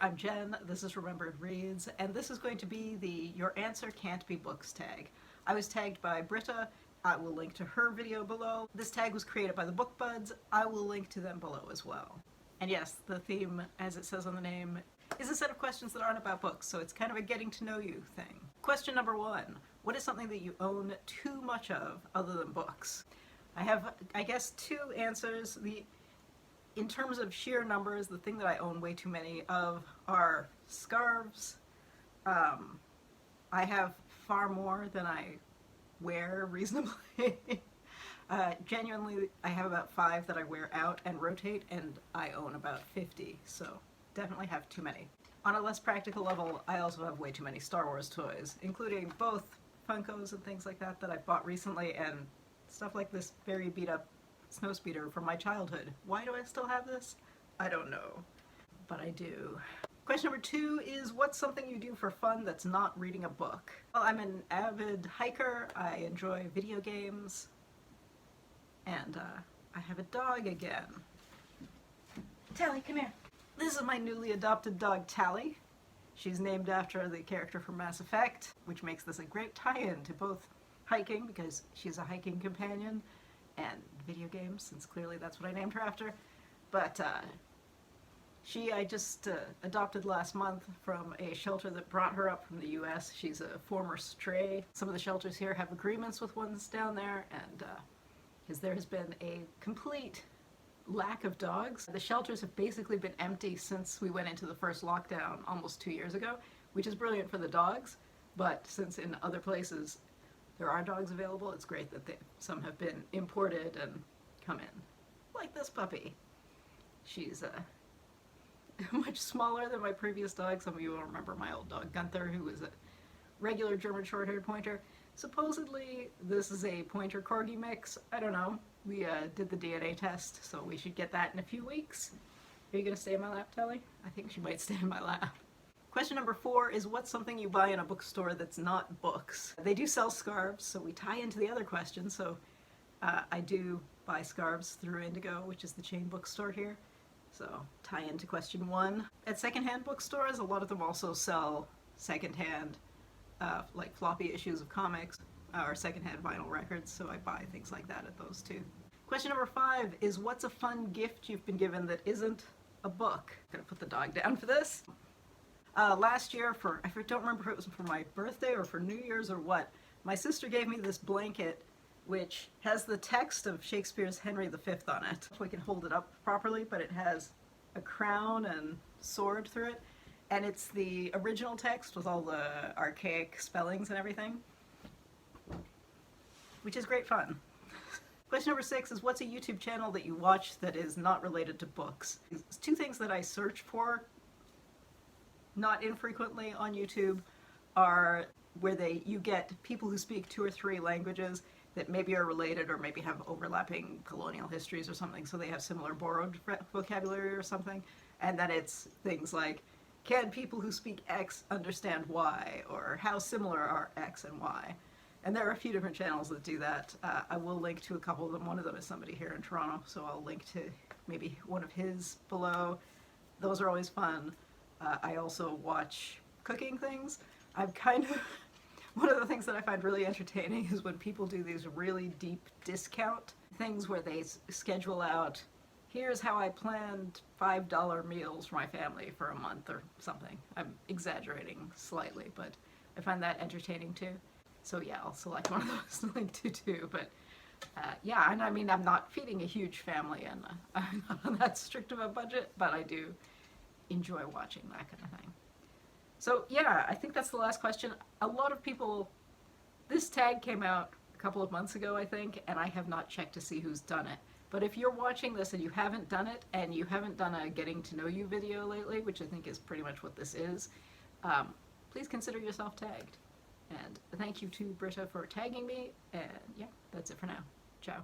I'm Jen, this is Remembered Reads, and this is going to be the Your Answer Can't Be Books tag. I was tagged by Britta. I will link to her video below. This tag was created by the Book Buds. I will link to them below as well. And yes, the theme, as it says on the name, is a set of questions that aren't about books, so it's kind of a getting to know you thing. Question number 1. What is something that you own too much of other than books? I have, I guess, 2 answers. In terms of sheer numbers, the thing that I own way too many of are scarves. I have far more than I wear reasonably. Genuinely, I have about 5 that I wear out and rotate, and I own about 50, so definitely have too many. On a less practical level, I also have way too many Star Wars toys, including both Funkos and things like that that I've bought recently, and stuff like this very beat up snowspeeder from my childhood. Why do I still have this? I don't know, but I do. Question number 2 is, what's something you do for fun that's not reading a book? Well, I'm an avid hiker, I enjoy video games, and I have a dog again. Tally, come here. This is my newly adopted dog, Tally. She's named after the character from Mass Effect, which makes this a great tie-in to both hiking, because she's a hiking companion, and video games, since clearly that's what I named her after. But I just adopted last month from a shelter that brought her up from the US. She's a former stray. Some of the shelters here have agreements with ones down there, and because there has been a complete lack of dogs. The shelters have basically been empty since we went into the first lockdown almost 2 years ago, which is brilliant for the dogs, but since in other places there are dogs available, it's great that some have been imported and come in. Like this puppy. She's much smaller than my previous dog. Some of you will remember my old dog Gunther, who was a regular German short-haired pointer. Supposedly this is a pointer corgi mix. I don't know. We did the DNA test, so we should get that in a few weeks. Are you gonna stay in my lap, Telly? I think she might stay in my lap. Question number 4 is, what's something you buy in a bookstore that's not books? They do sell scarves, so we tie into the other question. So I do buy scarves through Indigo, which is the chain bookstore here. So tie into question 1. At secondhand bookstores, a lot of them also sell secondhand, like floppy issues of comics or secondhand vinyl records, so I buy things like that at those too. Question number 5 is, what's a fun gift you've been given that isn't a book? I'm gonna put the dog down for this. Last year, I don't remember if it was for my birthday or for New Year's or what, my sister gave me this blanket which has the text of Shakespeare's Henry V on it. We can hold it up properly, but it has a crown and sword through it, and it's the original text with all the archaic spellings and everything, which is great fun. Question number 6 is, what's a YouTube channel that you watch that is not related to books? It's 2 things that I search for not infrequently on YouTube are where you get people who speak 2 or 3 languages that maybe are related or maybe have overlapping colonial histories or something, so they have similar borrowed vocabulary or something, and then it's things like, can people who speak X understand Y, or how similar are X and Y? And there are a few different channels that do that. I will link to a couple of them. One of them is somebody here in Toronto, so I'll link to maybe one of his below. Those are always fun. I also watch cooking things. One of the things that I find really entertaining is when people do these really deep discount things where they schedule out, here's how I planned $5 meals for my family for a month or something. I'm exaggerating slightly, but I find that entertaining too. So yeah, I'll select one of those to link to too, but yeah, and I mean, I'm not feeding a huge family and I'm not on that strict of a budget, but I do enjoy watching that kind of thing. So yeah, I think that's the last question. A lot of people, this tag came out a couple of months ago, I think, and I have not checked to see who's done it. But if you're watching this and you haven't done it, and you haven't done a getting to know you video lately, which I think is pretty much what this is, please consider yourself tagged. And thank you to Britta for tagging me, and yeah, that's it for now. Ciao.